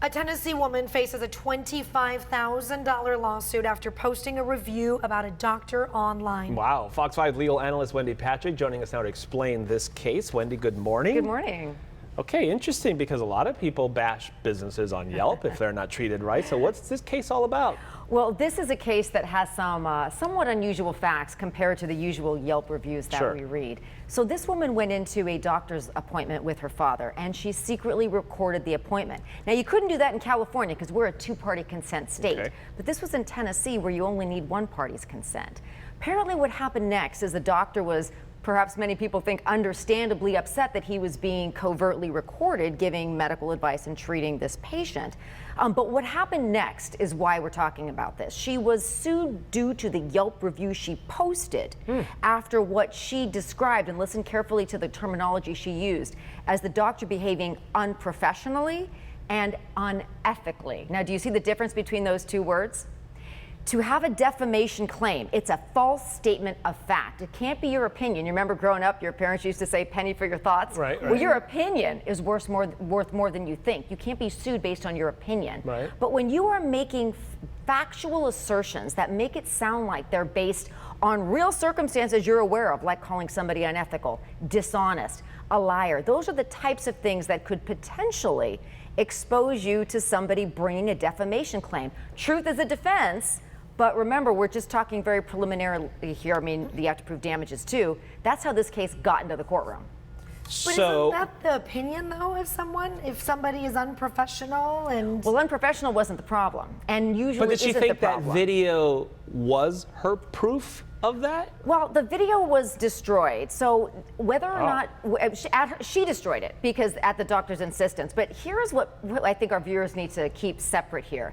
A Tennessee woman faces a $25,000 lawsuit after posting a review about a doctor online. Wow. Fox 5 legal analyst Wendy Patrick joining us now to explain this case. Wendy, good morning. Good morning. Okay, interesting, because a lot of people bash businesses on Yelp if they're not treated right. So what's this case all about? Well, this is a case that has some somewhat unusual facts compared to the usual Yelp reviews that we read. So this woman went into a doctor's appointment with her father, and she secretly recorded the appointment. Now, you couldn't do that in California because we're a two-party consent state, but this was in Tennessee where you only need one party's consent. Apparently what happened next is the doctor was, perhaps many people think, understandably upset that he was being covertly recorded giving medical advice and treating this patient. But what happened next is why we're talking about this. She was sued due to the Yelp review she posted after what she described, and listen carefully to the terminology she used, as the doctor behaving unprofessionally and unethically. Now, do you see the difference between those two words? To have a defamation claim, it's a false statement of fact. It can't be your opinion. You remember growing up, your parents used to say penny for your thoughts? Right. Well, your opinion is worth more than you think. You can't be sued based on your opinion. Right. But when you are making factual assertions that make it sound like they're based on real circumstances you're aware of, like calling somebody unethical, dishonest, a liar, those are the types of things that could potentially expose you to somebody bringing a defamation claim. Truth is a defense. But remember, we're just talking very preliminarily here. I mean, you have to prove damages too. That's how this case got into the courtroom. But isn't that the opinion, though, of someone? If somebody is unprofessional and... Well, unprofessional wasn't the problem, and usually But did she isn't think the that problem. video was her proof of that? Well, the video was destroyed, so whether or not she destroyed it because at the doctor's insistence. But here's what I think our viewers need to keep separate here.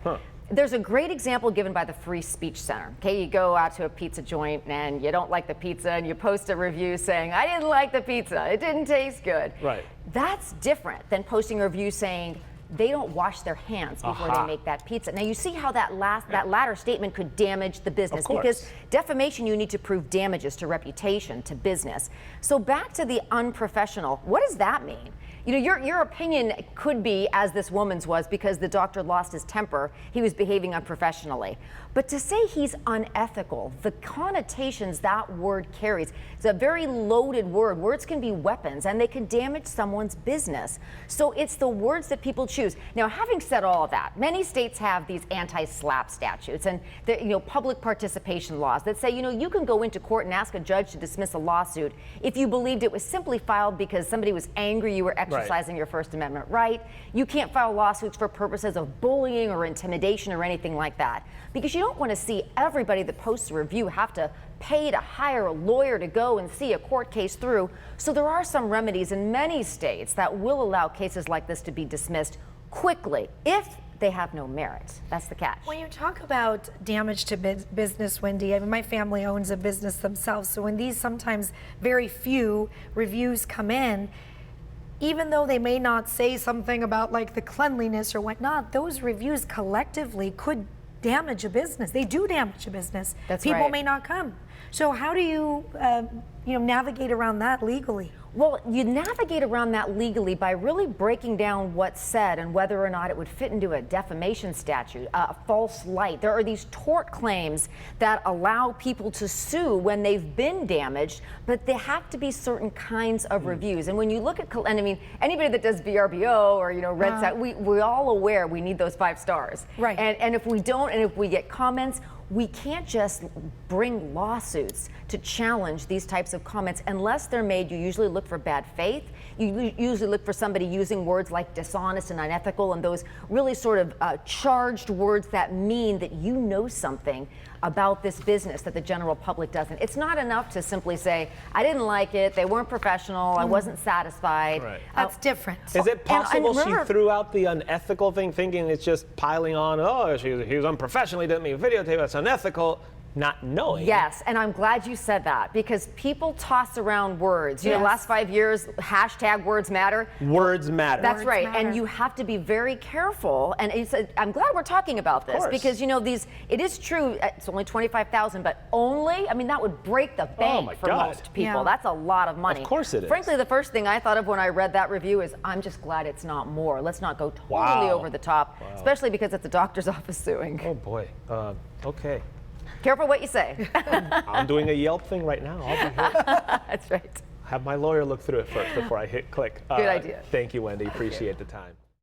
There's a great example given by the Free Speech Center. Okay, you go out to a pizza joint and you don't like the pizza and you post a review saying, I didn't like the pizza, it didn't taste good. Right. That's different than posting a review saying they don't wash their hands before they make that pizza. Now you see how that latter statement could damage the business, because defamation, you need to prove damages to reputation, to business. So back to the unprofessional, what does that mean? You know, your opinion could be, as this woman's was, because the doctor lost his temper, he was behaving unprofessionally. But to say he's unethical, the connotations that word carries, it's a very loaded word. Words can be weapons, and they can damage someone's business. So it's the words that people choose. Now, having said all of that, many states have these anti-slap statutes and public participation laws that say, you can go into court and ask a judge to dismiss a lawsuit if you believed it was simply filed because somebody was angry you were exercising your First Amendment right. You can't file lawsuits for purposes of bullying or intimidation or anything like that, because you don't want to see everybody that posts a review have to pay to hire a lawyer to go and see a court case through. So there are some remedies in many states that will allow cases like this to be dismissed quickly if they have no merit. That's the catch. When you talk about damage to business, Wendy, I mean, my family owns a business themselves, so when these sometimes very few reviews come in, even though they may not say something about like the cleanliness or whatnot, those reviews collectively could damage a business. They do damage a business. That's People right. may not come. So how do you, navigate around that legally? Well, you navigate around that legally by really breaking down what's said and whether or not it would fit into a defamation statute, a false light. There are these tort claims that allow people to sue when they've been damaged, but they have to be certain kinds of reviews. And when you look at, and I mean, anybody that does VRBO or, Red Sat, we're all aware we need those 5 stars. Right. And if we don't, and if we get comments, we can't just bring lawsuits to challenge these types of comments unless they're made. You usually look for bad faith. You usually look for somebody using words like dishonest and unethical and those really sort of charged words that mean that you know something about this business that the general public doesn't. It's not enough to simply say, I didn't like it, they weren't professional, I wasn't satisfied. Right. That's different. Is it possible and remember, she threw out the unethical thing thinking it's just piling on, he was unprofessional, he didn't mean videotape, that's unethical? not knowing. Yes, and I'm glad you said that because people toss around words. You know, the last 5 years, hashtag words matter. Words matter. That's Words right, matter. and you have to be very careful. And I'm glad we're talking about this because you know it is true. It's only 25,000, but only. I mean, that would break the bank my for God. most people. Yeah. That's a lot of money. Of course it is. Frankly, the first thing I thought of when I read that review is, I'm just glad it's not more. Let's not go totally Wow. over the top, especially because it's a doctor's office suing. Oh boy. Okay. Careful what you say. I'm doing a Yelp thing right now. I'll be here. That's right. Have my lawyer look through it first before I hit click. Good idea. Thank you, Wendy. Appreciate the time.